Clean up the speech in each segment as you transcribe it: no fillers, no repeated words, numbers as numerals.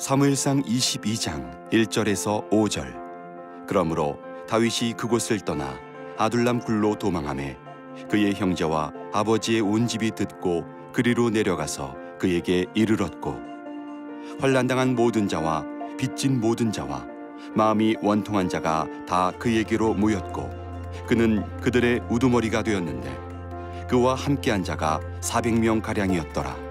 사무엘상 22장 1절에서 5절. 그러므로 다윗이 그곳을 떠나 아둘람 굴로 도망하매 그의 형제와 아버지의 온 집이 듣고 그리로 내려가서 그에게 이르렀고, 환난당한 모든 자와 빚진 모든 자와 마음이 원통한 자가 다 그에게로 모였고, 그는 그들의 우두머리가 되었는데 그와 함께한 자가 400명 가량이었더라.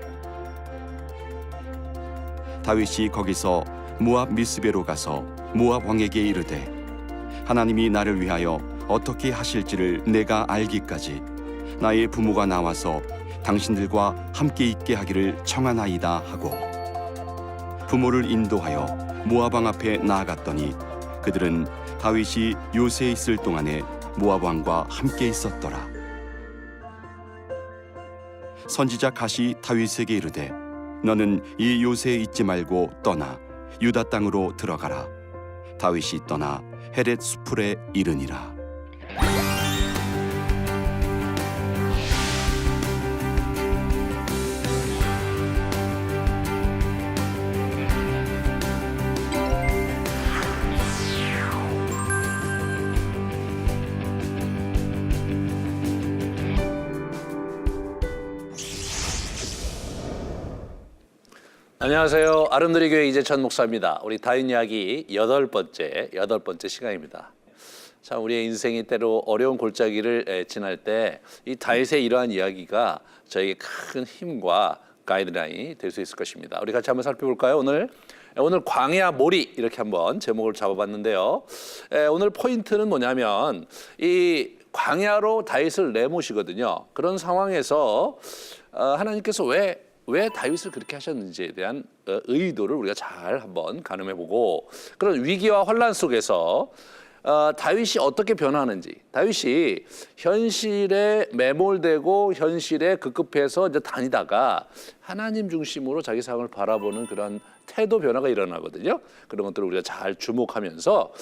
다윗이 거기서 모압 미스베로 가서 모압 왕에게 이르되, 하나님이 나를 위하여 어떻게 하실지를 내가 알기까지 나의 부모가 나와서 당신들과 함께 있게 하기를 청하나이다 하고, 부모를 인도하여 모압 왕 앞에 나아갔더니 그들은 다윗이 요새에 있을 동안에 모압 왕과 함께 있었더라. 선지자 갓이 다윗에게 이르되, 너는 이 요새에 있지 말고 떠나 유다 땅으로 들어가라. 다윗이 떠나 헤렛 수풀에 이르니라. 안녕하세요. 아름드리 교회 이재천 목사입니다. 우리 다윗 이야기 여덟 번째 시간입니다. 참 우리의 인생이 때로 어려운 골짜기를 지날 때 이 다윗의 이러한 이야기가 저에게 큰 힘과 가이드라인이 될 수 있을 것입니다. 우리 같이 한번 살펴볼까요? 오늘 광야 몰이 이렇게 한번 제목을 잡아봤는데요. 오늘 포인트는 뭐냐면 이 광야로 다윗을 내모시거든요. 그런 상황에서 하나님께서 왜 다윗을 그렇게 하셨는지에 대한 의도를 우리가 잘 한번 가늠해보고, 그런 위기와 환난 속에서 다윗이 어떻게 변하는지, 다윗이 현실에 매몰되고 현실에 급급해서 이제 다니다가 하나님 중심으로 자기 상황을 바라보는 그런 태도 변화가 일어나거든요. 그런 것들을 우리가 잘 주목하면서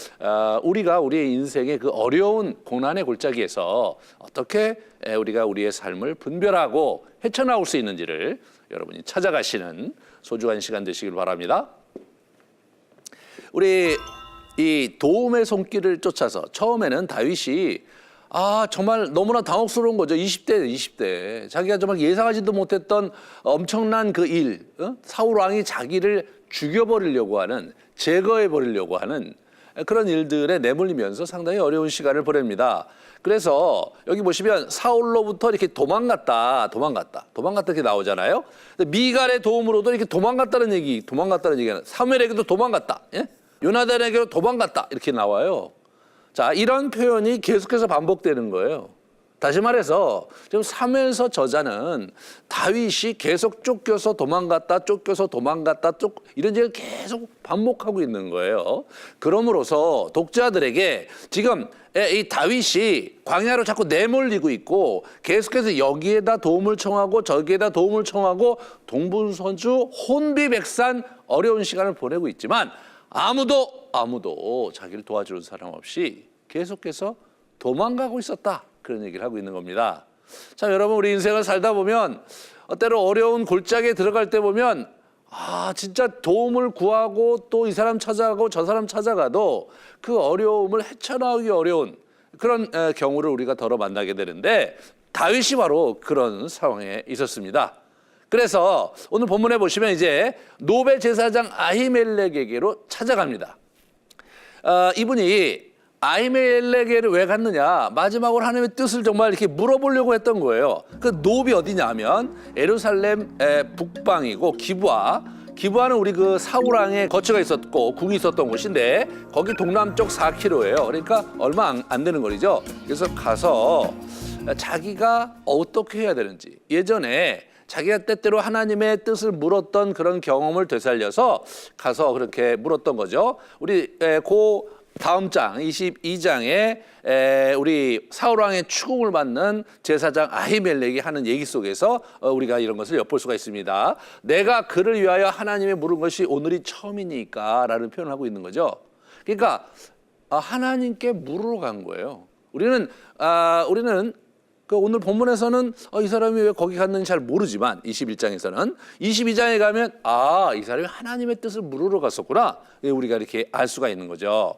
우리가 우리의 인생의 그 어려운 고난의 골짜기에서 어떻게 우리가 우리의 삶을 분별하고 헤쳐나올 수 있는지를 여러분이 찾아가시는 소중한 시간 되시길 바랍니다. 우리 이 도움의 손길을 쫓아서 처음에는 다윗이 정말 너무나 당혹스러운 거죠. 20대 자기가 정말 예상하지도 못했던 엄청난 그 일, 사울 왕이 자기를 죽여버리려고 하는, 제거해버리려고 하는 그런 일들에 내몰리면서 상당히 어려운 시간을 보냅니다. 그래서 여기 보시면 사울로부터 이렇게 도망갔다 이렇게 나오잖아요. 미갈의 도움으로도 이렇게 도망갔다는 얘기는 사무엘에게도 도망갔다, 요나단에게도 도망갔다 이렇게 나와요. 자, 이런 표현이 계속해서 반복되는 거예요. 다시 말해서 지금 사무엘서 저자는 다윗이 계속 쫓겨서 도망갔다 이런 얘기를 계속 반복하고 있는 거예요. 그럼으로써 독자들에게 지금 이 다윗이 광야로 자꾸 내몰리고 있고 계속해서 여기에다 도움을 청하고 저기에다 도움을 청하고 동분서주 혼비백산 어려운 시간을 보내고 있지만 아무도 자기를 도와주는 사람 없이 계속해서 도망가고 있었다. 그런 얘기를 하고 있는 겁니다. 자, 여러분, 우리 인생을 살다 보면 때로 어려운 골짜기에 들어갈 때 보면 진짜 도움을 구하고 또 이 사람 찾아가고 저 사람 찾아가도 그 어려움을 헤쳐나오기 어려운 그런 경우를 우리가 더러 만나게 되는데, 다윗이 바로 그런 상황에 있었습니다. 그래서 오늘 본문에 보시면 이제 노베 제사장 아히멜렉에게로 찾아갑니다. 이분이 아히멜렉에게를 왜 갔느냐, 마지막으로 하나님의 뜻을 정말 이렇게 물어보려고 했던 거예요. 그 노비 어디냐 하면 예루살렘 북방이고 기브아는 우리 그 사울 왕의 거처가 있었고 궁이 있었던 곳인데 거기 동남쪽 4km예요. 그러니까 얼마 안 되는 거리죠. 그래서 가서 자기가 어떻게 해야 되는지, 예전에 자기가 때때로 하나님의 뜻을 물었던 그런 경험을 되살려서 가서 그렇게 물었던 거죠. 우리 다음 장 22장에 우리 사울왕의 추궁을 받는 제사장 아히멜렉이 하는 얘기 속에서 우리가 이런 것을 엿볼 수가 있습니다. 내가 그를 위하여 하나님의 물은 것이 오늘이 처음이니까 라는 표현을 하고 있는 거죠. 그러니까 하나님께 물으러 간 거예요. 우리는 그 오늘 본문에서는 이 사람이 왜 거기 갔는지 잘 모르지만 21장에서는 22장에 가면 이 사람이 하나님의 뜻을 물으러 갔었구나. 우리가 이렇게 알 수가 있는 거죠.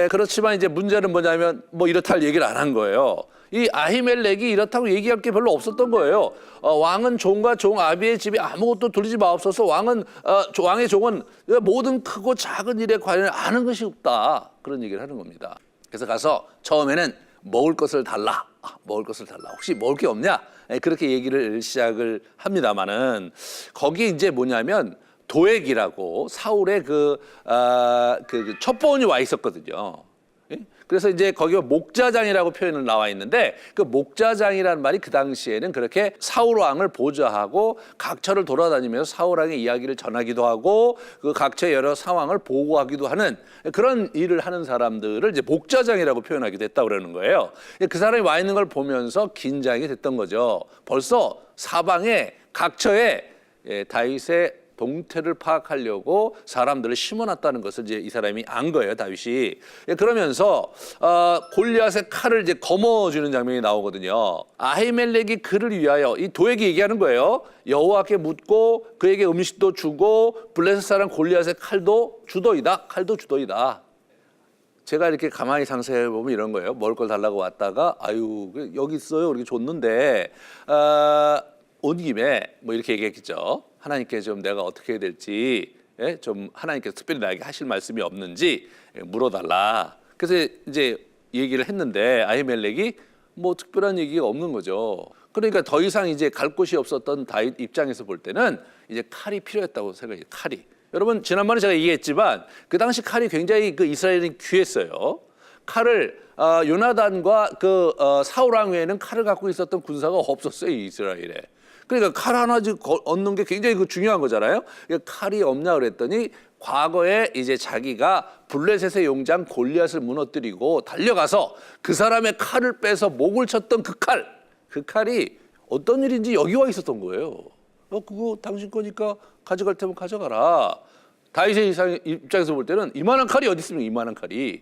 그렇지만 이제 문제는 뭐냐면 뭐 이렇다 할 얘기를 안 한 거예요. 이 아히멜렉이 이렇다고 얘기할 게 별로 없었던 거예요. 왕은 종과 종 아비의 집에 아무것도 돌리지 마옵소서. 왕의 종은 모든 크고 작은 일에 관련해 아는 것이 없다. 그런 얘기를 하는 겁니다. 그래서 가서 처음에는 먹을 것을 달라. 먹을 것을 달라. 혹시 먹을 게 없냐? 그렇게 얘기를 시작을 합니다만은 거기에 이제 뭐냐면 도액이라고 사울의 그 첩보원이 와 있었거든요. 그래서 이제 거기가 목자장이라고 표현을 나와 있는데 그 목자장이라는 말이 그 당시에는 그렇게 사울 왕을 보좌하고 각처를 돌아다니면서 사울 왕의 이야기를 전하기도 하고 그 각처의 여러 상황을 보고하기도 하는 그런 일을 하는 사람들을 이제 목자장이라고 표현하기도 했다고 그러는 거예요. 그 사람이 와 있는 걸 보면서 긴장이 됐던 거죠. 벌써 사방에 각처에 다윗의 동태를 파악하려고 사람들을 심어놨다는 것을 이제 이 사람이 안 거예요, 다윗이. 그러면서 골리앗의 칼을 이제 거머쥐는 장면이 나오거든요. 아히멜렉이 그를 위하여 이 도에게 얘기하는 거예요. 여호와께 묻고 그에게 음식도 주고 블레셋 사람 골리앗의 칼도 주도이다. 칼도 주도이다. 제가 이렇게 가만히 상세해 보면 이런 거예요. 먹을 걸 달라고 왔다가 여기 있어요. 이렇게 줬는데 온 김에 뭐 이렇게 얘기했겠죠. 하나님께 좀 내가 어떻게 해야 될지 좀 하나님께서 특별히 나에게 하실 말씀이 없는지 물어달라. 그래서 이제 얘기를 했는데 아히멜렉이 뭐 특별한 얘기가 없는 거죠. 그러니까 더 이상 이제 갈 곳이 없었던 다윗 입장에서 볼 때는 이제 칼이 필요했다고 생각해요. 칼이. 여러분 지난번에 제가 얘기했지만 그 당시 칼이 굉장히 그 이스라엘이 귀했어요. 칼을 요나단과 그 사울 왕 외에는 칼을 갖고 있었던 군사가 없었어요, 이스라엘에. 그러니까 칼 하나 얻는 게 굉장히 중요한 거잖아요. 칼이 없냐 그랬더니 과거에 이제 자기가 블레셋의 용장 골리앗을 무너뜨리고 달려가서 그 사람의 칼을 빼서 목을 쳤던 그 칼이 어떤 일인지 여기 와 있었던 거예요. 그거 당신 거니까 가져갈 테면 가져가라. 다윗의 입장에서 볼 때는 이만한 칼이 어디 있습니까? 이만한 칼이.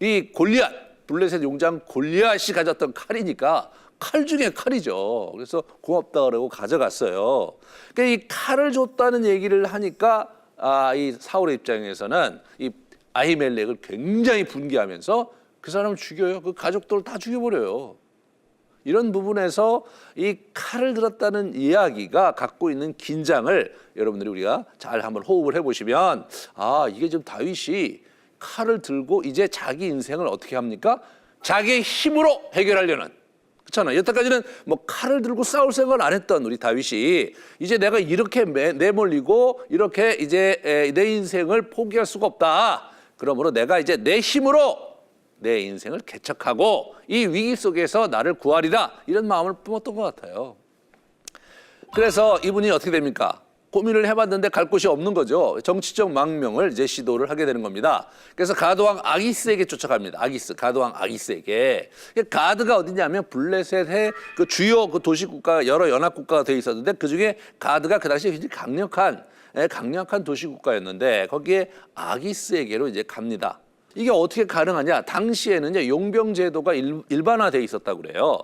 이 골리앗, 블레셋 용장 골리앗이 가졌던 칼이니까 칼 중에 칼이죠. 그래서 고맙다 그러고 가져갔어요. 그러니까 이 칼을 줬다는 얘기를 하니까 이 사울의 입장에서는 이 아히멜렉을 굉장히 분개하면서 그 사람을 죽여요. 그 가족들을 다 죽여버려요. 이런 부분에서 이 칼을 들었다는 이야기가 갖고 있는 긴장을 여러분들이 우리가 잘 한번 호흡을 해보시면 이게 좀 다윗이 칼을 들고 이제 자기 인생을 어떻게 합니까? 자기의 힘으로 해결하려는. 그렇잖아요. 여태까지는 뭐 칼을 들고 싸울 생각을 안 했던 우리 다윗이 이제 내가 이렇게 내몰리고 이렇게 이제 내 인생을 포기할 수가 없다. 그러므로 내가 이제 내 힘으로 내 인생을 개척하고 이 위기 속에서 나를 구하리라 이런 마음을 품었던 것 같아요. 그래서 이분이 어떻게 됩니까? 고민을 해봤는데 갈 곳이 없는 거죠. 정치적 망명을 이제 시도를 하게 되는 겁니다. 그래서 가드왕 아기스에게 쫓아갑니다. 가드왕 아기스에게. 가드가 어디냐면 블레셋의 그 주요 그 도시국가 여러 연합국가가 되어 있었는데 그 중에 가드가 그 당시에 굉장히 강력한 도시국가였는데 거기에 아기스에게로 이제 갑니다. 이게 어떻게 가능하냐? 당시에는 이제 용병 제도가 일반화돼 있었다고 그래요.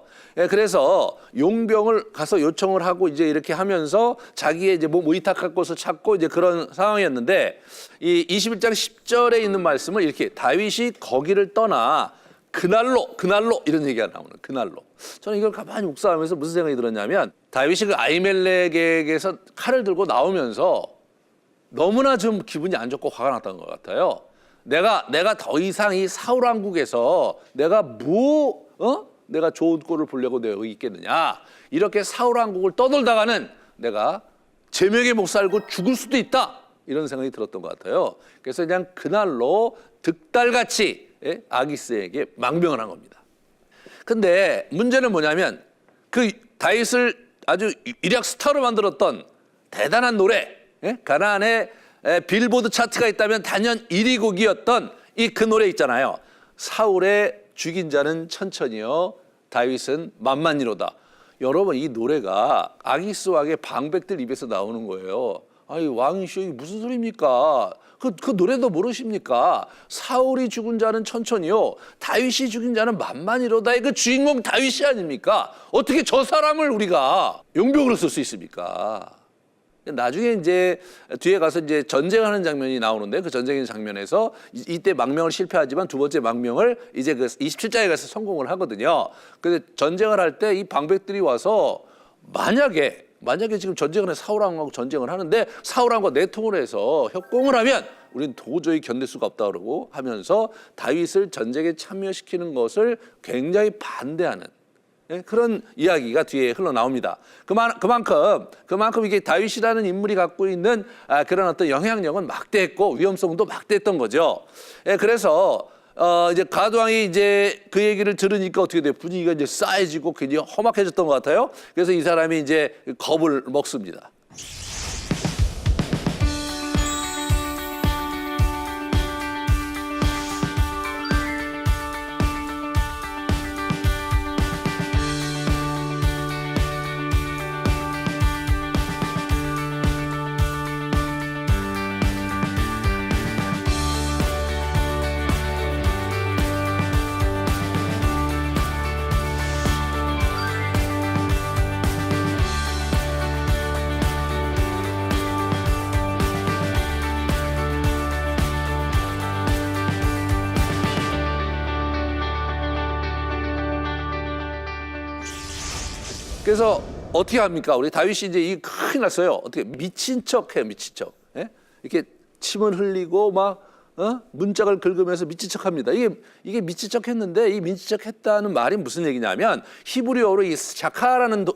그래서 용병을 가서 요청을 하고 이제 이렇게 하면서 자기의 이제 몸 의탁할 곳을 찾고 이제 그런 상황이었는데 이 21장 10절에 있는 말씀을 이렇게 다윗이 거기를 떠나 그날로 이런 얘기가 나오는 그날로. 저는 이걸 가만히 묵상하면서 무슨 생각이 들었냐면 다윗이 그 아히멜렉에게서 칼을 들고 나오면서 너무나 좀 기분이 안 좋고 화가 났던 것 같아요. 내가 더 이상 이 사울 왕국에서 내가 내가 좋은 꼴을 보려고 내가 여기 있겠느냐. 이렇게 사울 왕국을 떠돌다가는 내가 제명에 못 살고 죽을 수도 있다. 이런 생각이 들었던 것 같아요. 그래서 그냥 그날로 득달같이 아기스에게 망명을 한 겁니다. 근데 문제는 뭐냐면 그 다윗을 아주 일약 스타로 만들었던 대단한 노래, 가나안의 빌보드 차트가 있다면 단연 1위 곡이었던 그 노래 있잖아요. 사울의 죽인 자는 천천히요 다윗은 만만히로다. 여러분 이 노래가 아기스 왕의 방백들 입에서 나오는 거예요. 아니 왕이시여 이게 무슨 소리입니까? 그 노래도 모르십니까? 사울이 죽은 자는 천천히요 다윗이 죽인 자는 만만이로다의 그 주인공 다윗이 아닙니까? 어떻게 저 사람을 우리가 용병으로 쓸 수 있습니까? 나중에 이제 뒤에 가서 이제 전쟁하는 장면이 나오는데 그 전쟁의 장면에서 이때 망명을 실패하지만 두 번째 망명을 이제 그 27장에 가서 성공을 하거든요. 근데 전쟁을 할 때 이 방백들이 와서 만약에 지금 전쟁을 해 사울왕하고 전쟁을 하는데 사울왕과 내통을 해서 협공을 하면 우리는 도저히 견딜 수가 없다 그러고 하면서 다윗을 전쟁에 참여시키는 것을 굉장히 반대하는 그런 이야기가 뒤에 흘러나옵니다. 그만큼 이게 다윗이라는 인물이 갖고 있는 그런 어떤 영향력은 막대했고 위험성도 막대했던 거죠. 그래서 이제 가드왕이 이제 그 얘기를 들으니까 어떻게 돼요? 분위기가 이제 싸해지고 굉장히 험악해졌던 것 같아요. 그래서 이 사람이 이제 겁을 먹습니다. 그래서 어떻게 합니까? 우리 다윗이 이제 이 큰일 났어요. 어떻게 미친 척해요, 미친 척. 예? 이렇게 침을 흘리고 막 문짝을 긁으면서 미친 척합니다. 이게 미친 척했는데 이 미친 척했다는 말이 무슨 얘기냐면 히브리어로 이 샤카라는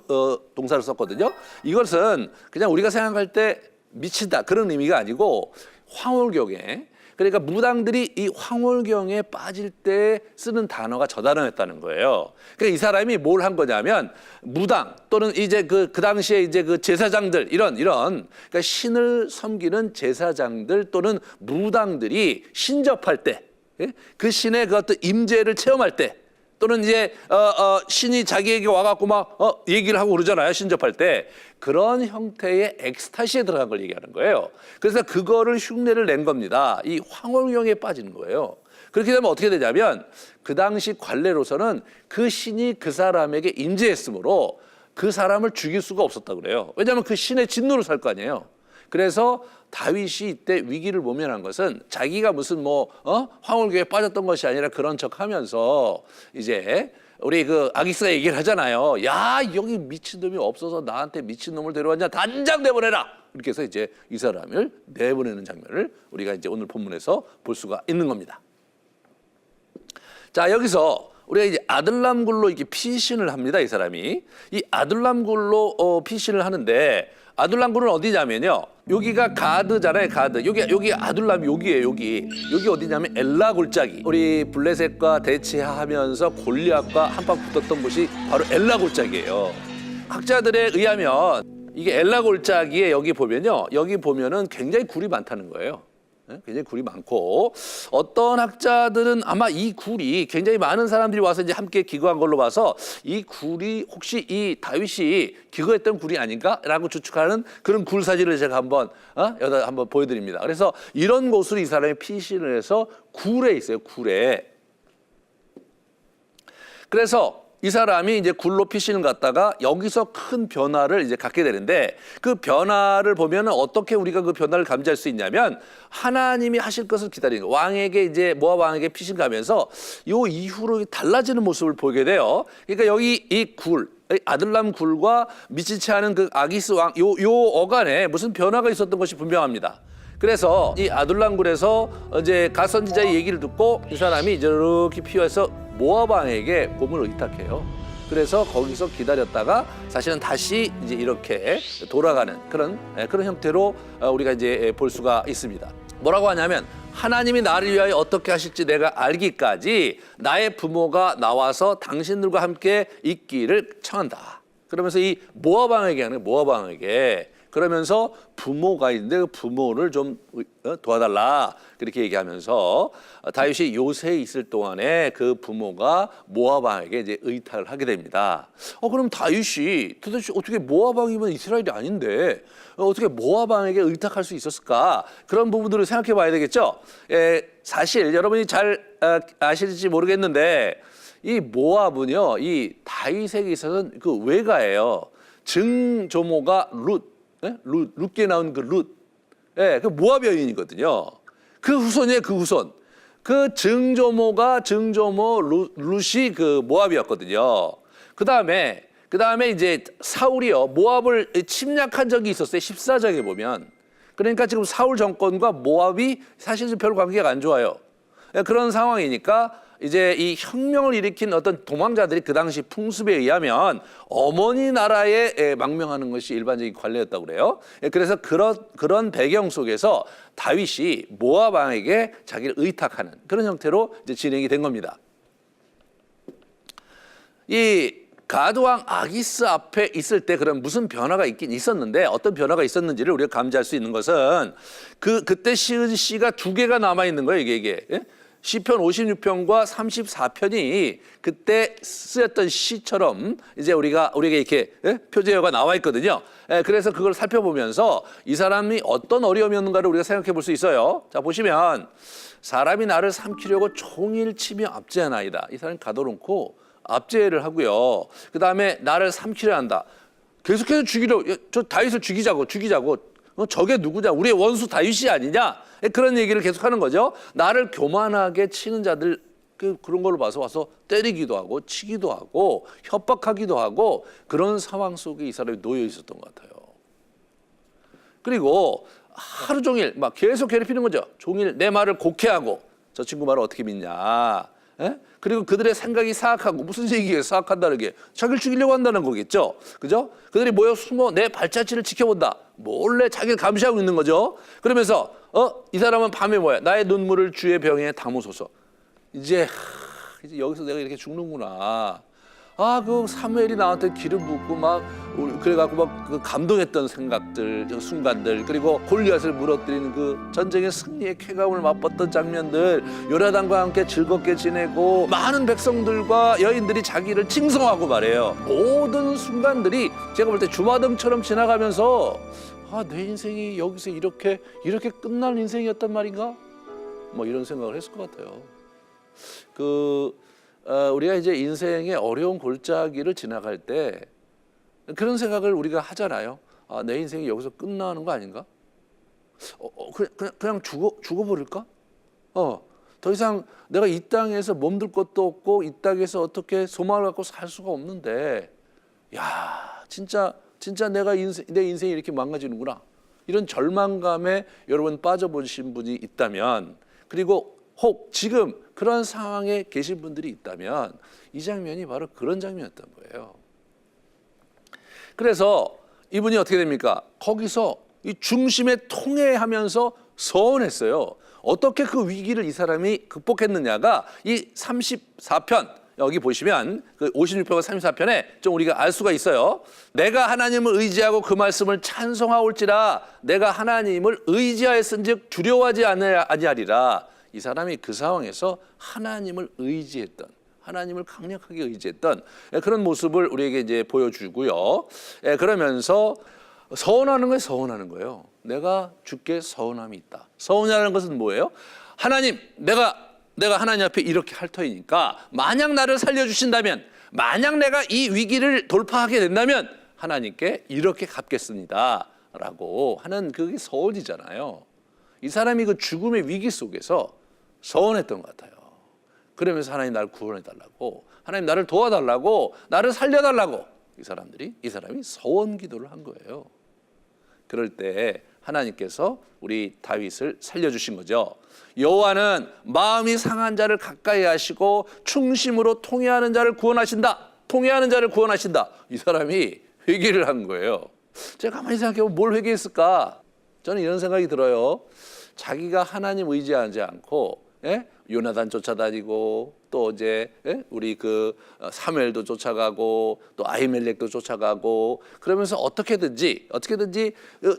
동사를 썼거든요. 이것은 그냥 우리가 생각할 때 미치다 그런 의미가 아니고 황홀경에 그러니까 무당들이 이 황홀경에 빠질 때 쓰는 단어가 저 단어였다는 거예요. 그러니까 이 사람이 뭘 한 거냐면 무당 또는 이제 그 당시에 이제 그 제사장들 이런 그러니까 신을 섬기는 제사장들 또는 무당들이 신접할 때 그 신의 그 어떤 임재를 체험할 때 또는 이제 신이 자기에게 와갖고 막 얘기를 하고 그러잖아요. 신접할 때 그런 형태의 엑스타시에 들어간 걸 얘기하는 거예요. 그래서 그거를 흉내를 낸 겁니다. 이 황홀경에 빠지는 거예요. 그렇게 되면 어떻게 되냐면 그 당시 관례로서는 그 신이 그 사람에게 임재했으므로 그 사람을 죽일 수가 없었다 그래요. 왜냐하면 그 신의 진노를 살 거 아니에요. 그래서 다윗이 이때 위기를 모면한 것은 자기가 무슨 황홀경에 빠졌던 것이 아니라 그런 척하면서 이제 우리 그 아기스가 얘기를 하잖아요. 야 여기 미친놈이 없어서 나한테 미친놈을 데려왔냐 단장 내보내라. 이렇게 해서 이제 이 사람을 내보내는 장면을 우리가 이제 오늘 본문에서 볼 수가 있는 겁니다. 자 여기서 우리가 이제 아들람굴로 이렇게 피신을 합니다. 이 사람이 이 아들람굴로 피신을 하는데 아둘람굴은 어디냐면요. 여기가 가드잖아요. 가드. 여기 아둘람이 여기예요. 여기 어디냐면 엘라 골짜기. 우리 블레셋과 대치하면서 골리앗과 한판 붙었던 곳이 바로 엘라 골짜기예요. 학자들에 의하면 이게 엘라 골짜기에 여기 보면은 굉장히 굴이 많다는 거예요. 굉장히 굴이 많고 어떤 학자들은 아마 이 굴이 굉장히 많은 사람들이 와서 이제 함께 기거한 걸로 봐서 이 굴이 혹시 이 다윗이 기거했던 굴이 아닌가라고 추측하는 그런 굴 사진을 제가 한번 여기다 한번 보여드립니다. 그래서 이런 곳으로 이 사람이 피신을 해서 굴에 있어요. 굴에. 그래서 이 사람이 이제 굴로 피신을 갔다가 여기서 큰 변화를 이제 갖게 되는데 그 변화를 보면은 어떻게 우리가 그 변화를 감지할 수 있냐면 하나님이 하실 것을 기다리는 거예요. 왕에게 이제 모압 왕에게 피신 가면서 요 이후로 달라지는 모습을 보게 돼요. 그러니까 여기 이 굴 아들람 굴과 미치지 않은 그 아기스 왕 요 어간에 무슨 변화가 있었던 것이 분명합니다. 그래서 이 아둘람 굴에서 이제 갓 선지자의 얘기를 듣고 이 사람이 이렇게 피해서 모압 왕에게 보물을 의탁해요. 그래서 거기서 기다렸다가 사실은 다시 이제 이렇게 돌아가는 그런 형태로 우리가 이제 볼 수가 있습니다. 뭐라고 하냐면 하나님이 나를 위하여 어떻게 하실지 내가 알기까지 나의 부모가 나와서 당신들과 함께 있기를 청한다. 그러면서 이 모압 왕에게 그러면서 부모가 있는데 그 부모를 좀 도와달라 그렇게 얘기하면서 다윗이 요새에 있을 동안에 그 부모가 모압 왕에게 이제 의탁을 하게 됩니다. 그럼 다윗이 도대체 어떻게 모압 왕이면 이스라엘이 아닌데 어떻게 모압 왕에게 의탁할 수 있었을까? 그런 부분들을 생각해 봐야 되겠죠. 사실 여러분이 잘 아실지 모르겠는데 이 모압은요, 이 다윗에게 있어서는 그 외가예요. 증조모가 룻게 나온 그 룻, 그 모압 여인이거든요. 그 후손이에요, 그 후손. 그 증조모가 룻이 그 모압이었거든요. 그 다음에 이제 사울이요, 모압을 침략한 적이 있었어요. 14장에 보면. 그러니까 지금 사울 정권과 모압이 사실 별 관계가 안 좋아요. 그런 상황이니까 이제 이 혁명을 일으킨 어떤 도망자들이 그 당시 풍습에 의하면 어머니 나라에 망명하는 것이 일반적인 관례였다고 그래요. 그래서 그런 배경 속에서 다윗이 모압 왕에게 자기를 의탁하는 그런 형태로 이제 진행이 된 겁니다. 이 가드 왕 아기스 앞에 있을 때 그런 무슨 변화가 있긴 있었는데 어떤 변화가 있었는지를 우리가 감지할 수 있는 것은 그때 시은 시가 두 개가 남아 있는 거예요. 이게. 시편 56편과 34편이 그때 쓰였던 시처럼 이제 우리가 이렇게 표제어가 나와 있거든요. 그래서 그걸 살펴보면서 이 사람이 어떤 어려움이었는가를 우리가 생각해 볼 수 있어요. 자, 보시면 사람이 나를 삼키려고 종일 치며 압제하나이다. 이 사람이 가둬놓고 압제를 하고요. 그 다음에 나를 삼키려 한다. 계속해서 저 다윗을 죽이자고. 저게 누구냐? 우리의 원수 다윗이 아니냐? 그런 얘기를 계속하는 거죠. 나를 교만하게 치는 자들 그런 걸로 봐서 와서 때리기도 하고 치기도 하고 협박하기도 하고 그런 상황 속에 이 사람이 놓여 있었던 것 같아요. 그리고 하루 종일 막 계속 괴롭히는 거죠. 종일 내 말을 곡해하고 저 친구 말을 어떻게 믿냐? 그리고 그들의 생각이 사악하고 무슨 얘기예요? 사악한다는 게 자기를 죽이려고 한다는 거겠죠. 그죠? 그들이 모여 숨어 내 발자취를 지켜본다. 몰래 자기를 감시하고 있는 거죠. 그러면서 이 사람은 밤에 뭐야? 나의 눈물을 주의 병에 담으소서. 이제 여기서 내가 이렇게 죽는구나. 그 사무엘이 나한테 기름 붓고 막 그래갖고 막 그 감동했던 생각들, 순간들, 그리고 골리앗을 무너뜨리는 그 전쟁의 승리의 쾌감을 맛봤던 장면들, 요나단과 함께 즐겁게 지내고 많은 백성들과 여인들이 자기를 칭송하고 말해요. 모든 순간들이 제가 볼 때 주마등처럼 지나가면서 내 인생이 여기서 이렇게 끝날 인생이었단 말인가? 뭐 이런 생각을 했을 것 같아요. 우리가 이제 인생의 어려운 골짜기를 지나갈 때 그런 생각을 우리가 하잖아요. 내 인생이 여기서 끝나는 거 아닌가? 그냥 죽어버릴까? 더 이상 내가 이 땅에서 몸둘 것도 없고 이 땅에서 어떻게 소망을 갖고 살 수가 없는데, 진짜 내가 내 인생이 이렇게 망가지는구나. 이런 절망감에 여러분 빠져보신 분이 있다면, 그리고 혹 지금 그런 상황에 계신 분들이 있다면 이 장면이 바로 그런 장면이었던 거예요. 그래서 이분이 어떻게 됩니까? 거기서 이 중심에 통해하면서 서원했어요. 어떻게 그 위기를 이 사람이 극복했느냐가 이 34편 여기 보시면 그 56편과 34편에 좀 우리가 알 수가 있어요. 내가 하나님을 의지하고 그 말씀을 찬송하올지라 내가 하나님을 의지하였은즉 두려워하지 아니하리라. 이 사람이 그 상황에서 하나님을 의지했던, 하나님을 강력하게 의지했던 그런 모습을 우리에게 이제 보여주고요. 그러면서 서원하는 거예요. 내가 주께 서원함이 있다. 서원이라는 것은 뭐예요? 하나님, 내가 하나님 앞에 이렇게 할 터이니까 만약 나를 살려주신다면, 만약 내가 이 위기를 돌파하게 된다면 하나님께 이렇게 갚겠습니다 라고 하는 그게 서원이잖아요. 이 사람이 그 죽음의 위기 속에서 서원했던 것 같아요. 그러면서 하나님 나를 구원해달라고, 하나님 나를 도와달라고, 나를 살려달라고 이 사람이 서원 기도를 한 거예요. 그럴 때 하나님께서 우리 다윗을 살려주신 거죠. 여호와는 마음이 상한 자를 가까이 하시고 충심으로 통회하는 자를 구원하신다. 이 사람이 회개를 한 거예요. 제가 가만히 생각해보면 뭘 회개했을까? 저는 이런 생각이 들어요. 자기가 하나님 의지하지 않고 요나단 쫓아다니고 또 이제 우리 그 사무엘도 쫓아가고 또 아히멜렉도 쫓아가고 그러면서 어떻게든지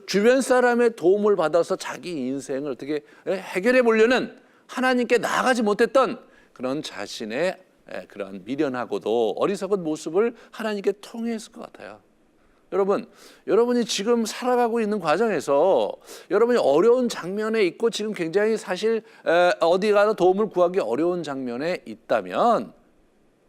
주변 사람의 도움을 받아서 자기 인생을 어떻게 해결해 보려는 하나님께 나아가지 못했던 그런 자신의 그런 미련하고도 어리석은 모습을 하나님께 통해했을 것 같아요. 여러분, 여러분이 지금 살아가고 있는 과정에서 여러분이 어려운 장면에 있고 지금 굉장히 사실 어디 가서 도움을 구하기 어려운 장면에 있다면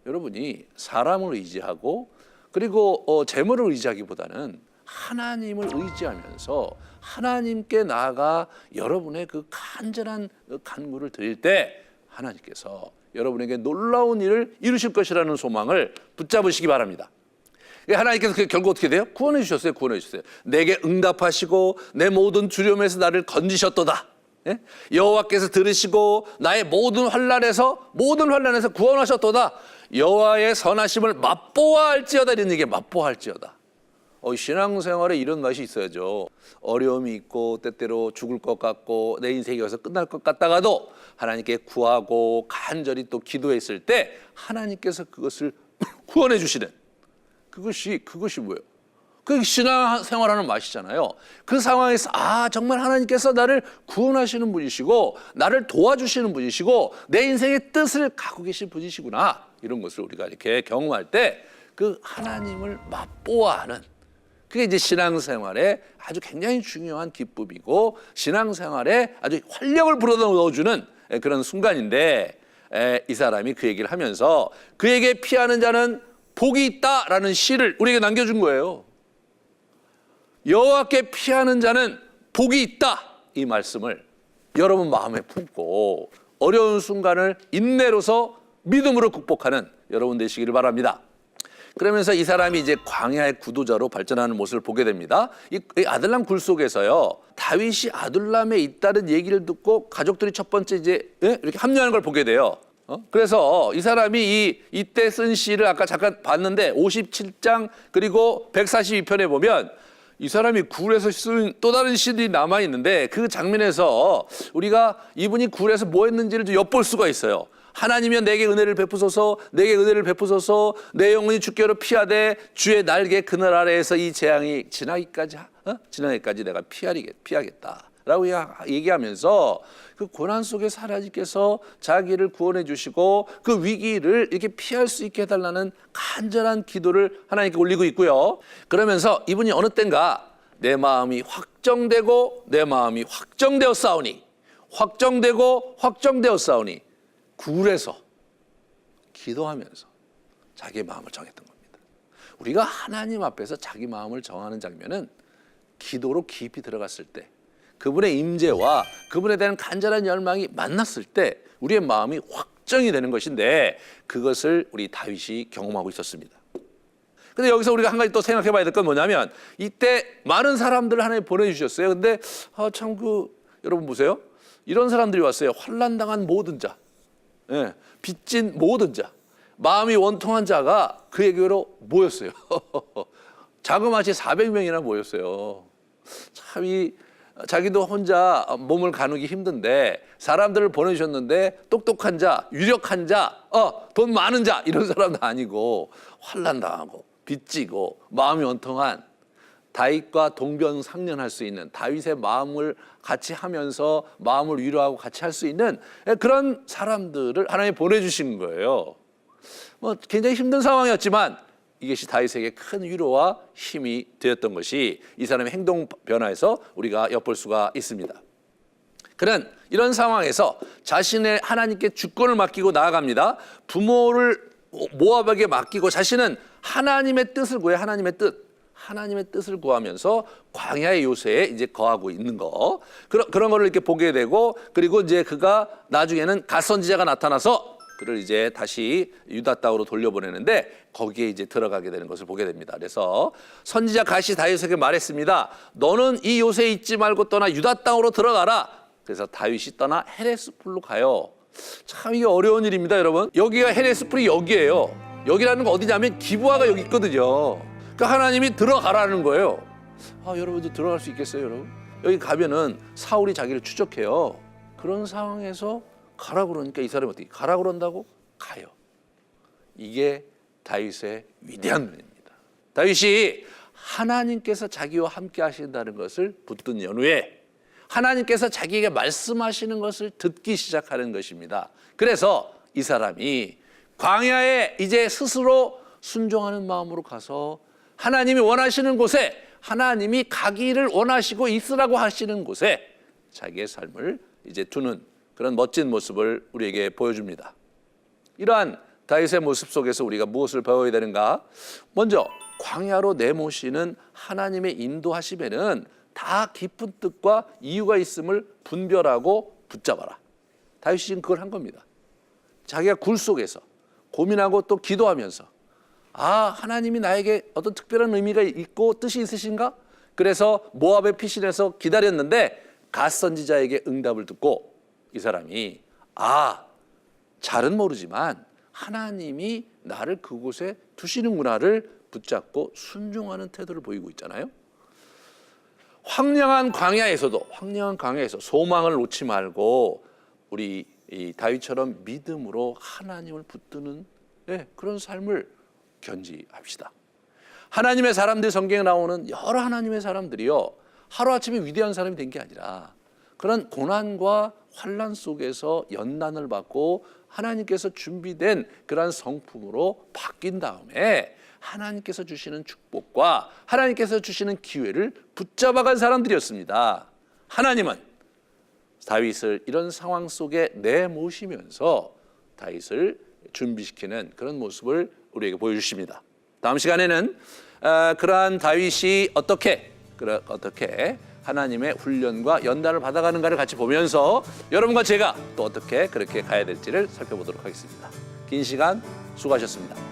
여러분이 사람을 의지하고 그리고 재물을 의지하기보다는 하나님을 의지하면서 하나님께 나아가 여러분의 그 간절한 간구를 드릴 때 하나님께서 여러분에게 놀라운 일을 이루실 것이라는 소망을 붙잡으시기 바랍니다. 하나님께서 결국 어떻게 돼요? 구원해 주셨어요. 내게 응답하시고 내 모든 두려움에서 나를 건지셨도다. 여호와께서 들으시고 나의 모든 환난에서 구원하셨도다. 여호와의 선하심을 맛보아할지어다. 이런 얘기에 맛보아할지어다. 신앙생활에 이런 맛이 있어야죠. 어려움이 있고 때때로 죽을 것 같고 내 인생이 여기서 끝날 것 같다가도 하나님께 구하고 간절히 또 기도했을 때 하나님께서 그것을 구원해 주시는 그것이 뭐예요? 그게 신앙생활하는 맛이잖아요. 그 상황에서 정말 하나님께서 나를 구원하시는 분이시고 나를 도와주시는 분이시고 내 인생의 뜻을 갖고 계신 분이시구나. 이런 것을 우리가 이렇게 경험할 때 그 하나님을 맛보아하는 그게 이제 신앙생활에 아주 굉장히 중요한 기쁨이고 신앙생활에 아주 활력을 불어넣어주는 그런 순간인데 이 사람이 그 얘기를 하면서 그에게 피하는 자는 복이 있다라는 시를 우리에게 남겨준 거예요. 여호와께 피하는 자는 복이 있다. 이 말씀을 여러분 마음에 품고 어려운 순간을 인내로서 믿음으로 극복하는 여러분 되시기를 바랍니다. 그러면서 이 사람이 이제 광야의 구도자로 발전하는 모습을 보게 됩니다. 이 아둘람 굴 속에서요, 다윗이 아둘람에 있다는 얘기를 듣고 가족들이 첫 번째 이제 이렇게 합류하는 걸 보게 돼요. 그래서 이 사람이 이때 쓴 시를 아까 잠깐 봤는데 57장 그리고 142편에 보면 이 사람이 굴에서 쓴 또 다른 시들이 남아 있는데 그 장면에서 우리가 이분이 굴에서 뭐 했는지를 좀 엿볼 수가 있어요. 하나님이여 내게 은혜를 베푸소서, 내 영혼이 주께로 피하되 주의 날개 그늘 아래에서 이 재앙이 지나기까지 내가 피하겠다 라고 얘기하면서 그 고난 속에 하나님께서 자기를 구원해 주시고 그 위기를 이렇게 피할 수 있게 해달라는 간절한 기도를 하나님께 올리고 있고요. 그러면서 이분이 어느 땐가 내 마음이 확정되고 확정되었사오니 굴에서 기도하면서 자기의 마음을 정했던 겁니다. 우리가 하나님 앞에서 자기 마음을 정하는 장면은 기도로 깊이 들어갔을 때 그분의 임재와 그분에 대한 간절한 열망이 만났을 때 우리의 마음이 확정이 되는 것인데 그것을 우리 다윗이 경험하고 있었습니다. 근데 여기서 우리가 한 가지 또 생각해 봐야 될 건 뭐냐면 이때 많은 사람들을 하나님 보내주셨어요. 근데 여러분 보세요. 이런 사람들이 왔어요. 환난당한 모든 자, 빚진 모든 자, 마음이 원통한 자가 그에게로 모였어요. 자그마치 400명이나 모였어요. 참 자기도 혼자 몸을 가누기 힘든데 사람들을 보내주셨는데 똑똑한 자, 유력한 자, 돈 많은 자 이런 사람도 아니고 환난당하고 빚지고 마음이 원통한 다윗과 동병상련할 수 있는 다윗의 마음을 같이 하면서 마음을 위로하고 같이 할 수 있는 그런 사람들을 하나님이 보내주신 거예요. 굉장히 힘든 상황이었지만 이것이 다윗에게 큰 위로와 힘이 되었던 것이 이 사람의 행동 변화에서 우리가 엿볼 수가 있습니다. 그는 이런 상황에서 자신의 하나님께 주권을 맡기고 나아갑니다. 부모를 모압에게 맡기고 자신은 하나님의 뜻을 구해 하나님의 뜻을 구하면서 광야의 요새에 이제 거하고 있는 거 그런 거를 이렇게 보게 되고 그리고 이제 그가 나중에는 갓선지자가 나타나서 그를 이제 다시 유다 땅으로 돌려보내는데 거기에 이제 들어가게 되는 것을 보게 됩니다. 그래서 선지자 갓이 다윗에게 말했습니다. 너는 이 요새에 있지 말고 떠나 유다 땅으로 들어가라. 그래서 다윗이 떠나 헤레스풀로 가요. 참 이게 어려운 일입니다, 여러분. 여기가 헤레스풀이 여기예요. 여기라는 거 어디냐면 기브아가 여기 있거든요. 그러니까 하나님이 들어가라는 거예요. 여러분도 들어갈 수 있겠어요, 여러분? 여기 가면은 사울이 자기를 추적해요. 그런 상황에서 가라 그러니까 이 사람이 어떻게 가라 그런다고 가요. 이게 다윗의 위대한 눈입니다. 다윗이 하나님께서 자기와 함께 하신다는 것을 붙든 연후에 하나님께서 자기에게 말씀하시는 것을 듣기 시작하는 것입니다. 그래서 이 사람이 광야에 이제 스스로 순종하는 마음으로 가서 하나님이 원하시는 곳에, 하나님이 가기를 원하시고 있으라고 하시는 곳에 자기의 삶을 이제 두는 그런 멋진 모습을 우리에게 보여줍니다. 이러한 다윗의 모습 속에서 우리가 무엇을 배워야 되는가? 먼저 광야로 내모시는 하나님의 인도하심에는 다 깊은 뜻과 이유가 있음을 분별하고 붙잡아라. 다윗이 지금 그걸 한 겁니다. 자기가 굴 속에서 고민하고 또 기도하면서 하나님이 나에게 어떤 특별한 의미가 있고 뜻이 있으신가? 그래서 모압의 피신에서 기다렸는데 갓 선지자에게 응답을 듣고 이 사람이 잘은 모르지만 하나님이 나를 그곳에 두시는구나를 붙잡고 순종하는 태도를 보이고 있잖아요. 황량한 광야에서 소망을 놓지 말고 우리 이 다윗처럼 믿음으로 하나님을 붙드는 그런 삶을 견지합시다. 하나님의 사람들, 성경에 나오는 여러 하나님의 사람들이요, 하루아침에 위대한 사람이 된 게 아니라 그런 고난과 환난 속에서 연단을 받고 하나님께서 준비된 그러한 성품으로 바뀐 다음에 하나님께서 주시는 축복과 하나님께서 주시는 기회를 붙잡아간 사람들이었습니다. 하나님은 다윗을 이런 상황 속에 내모시면서 다윗을 준비시키는 그런 모습을 우리에게 보여주십니다. 다음 시간에는 그러한 다윗이 어떻게 하나님의 훈련과 연단을 받아가는가를 같이 보면서 여러분과 제가 또 어떻게 그렇게 가야 될지를 살펴보도록 하겠습니다. 긴 시간 수고하셨습니다.